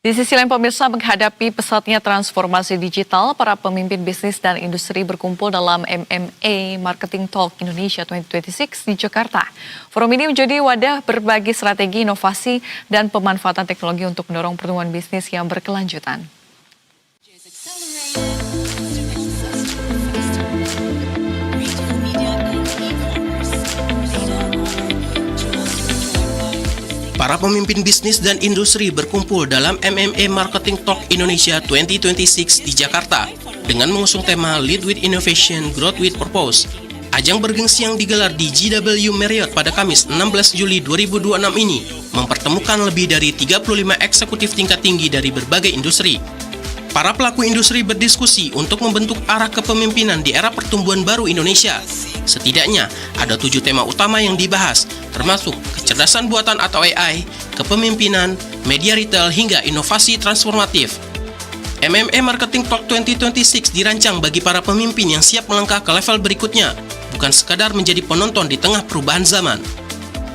Di sisi lain pemirsa, menghadapi pesatnya transformasi digital, para pemimpin bisnis dan industri berkumpul dalam MMA Marketing Talk Indonesia 2026 di Jakarta. Forum ini menjadi wadah berbagi strategi inovasi dan pemanfaatan teknologi untuk mendorong pertumbuhan bisnis yang berkelanjutan. Para pemimpin bisnis dan industri berkumpul dalam MMA Marketing Talk Indonesia 2026 di Jakarta dengan mengusung tema Lead with Innovation, Growth with Purpose. Ajang bergengsi yang digelar di GW Marriott pada Kamis 16 Juli 2026 ini mempertemukan lebih dari 35 eksekutif tingkat tinggi dari berbagai industri. Para pelaku industri berdiskusi untuk membentuk arah kepemimpinan di era pertumbuhan baru Indonesia. Setidaknya ada 7 tema utama yang dibahas, termasuk kecerdasan buatan atau AI, kepemimpinan, media retail, hingga inovasi transformatif. MMA Marketing Talk 2026 dirancang bagi para pemimpin yang siap melangkah ke level berikutnya, bukan sekadar menjadi penonton di tengah perubahan zaman.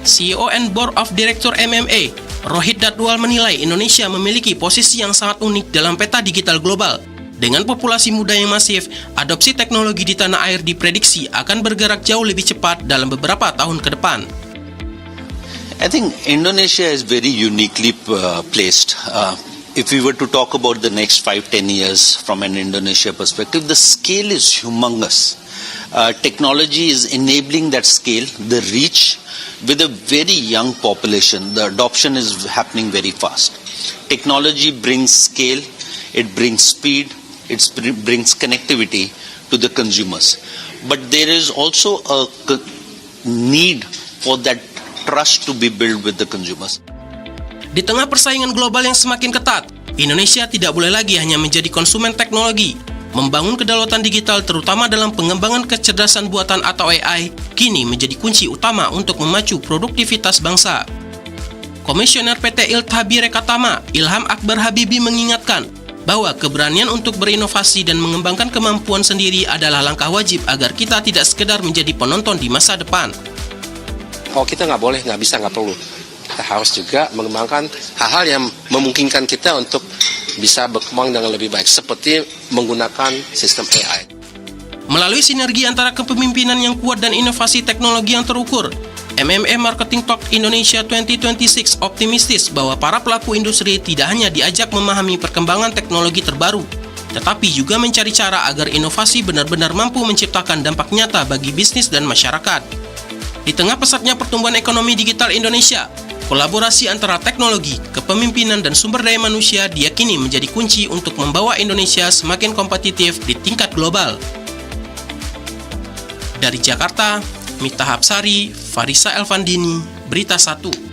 CEO and Board of Director MMA, Rohit Dadwal menilai Indonesia memiliki posisi yang sangat unik dalam peta digital global. Dengan populasi muda yang masif, adopsi teknologi di tanah air diprediksi akan bergerak jauh lebih cepat dalam beberapa tahun ke depan. I think Indonesia is very uniquely placed. If we were to talk about the next 5-10 years from an Indonesia perspective, the scale is humongous. Technology is enabling that scale, the reach, with a very young population. The adoption is happening very fast. Technology brings scale, it brings speed, it brings connectivity to the consumers. But there is also a need for that trust to be built with the consumers. Di tengah persaingan global yang semakin ketat, Indonesia tidak boleh lagi hanya menjadi konsumen teknologi. Membangun kedaulatan digital terutama dalam pengembangan kecerdasan buatan atau AI kini menjadi kunci utama untuk memacu produktivitas bangsa. Komisioner PT Ilthabi Rekatama, Ilham Akbar Habibi mengingatkan bahwa keberanian untuk berinovasi dan mengembangkan kemampuan sendiri adalah langkah wajib agar kita tidak sekedar menjadi penonton di masa depan. Kalau kita nggak boleh, nggak bisa, nggak perlu. Kita harus juga mengembangkan hal-hal yang memungkinkan kita untuk bisa berkembang dengan lebih baik, seperti menggunakan sistem AI. Melalui sinergi antara kepemimpinan yang kuat dan inovasi teknologi yang terukur, MMA Marketing Talk Indonesia 2026 optimistis bahwa para pelaku industri tidak hanya diajak memahami perkembangan teknologi terbaru, tetapi juga mencari cara agar inovasi benar-benar mampu menciptakan dampak nyata bagi bisnis dan masyarakat. Di tengah pesatnya pertumbuhan ekonomi digital Indonesia, kolaborasi antara teknologi, kepemimpinan, dan sumber daya manusia diyakini menjadi kunci untuk membawa Indonesia semakin kompetitif di tingkat global. Dari Jakarta, Miftah Hapsari, Farisa Elvandini, Berita 1.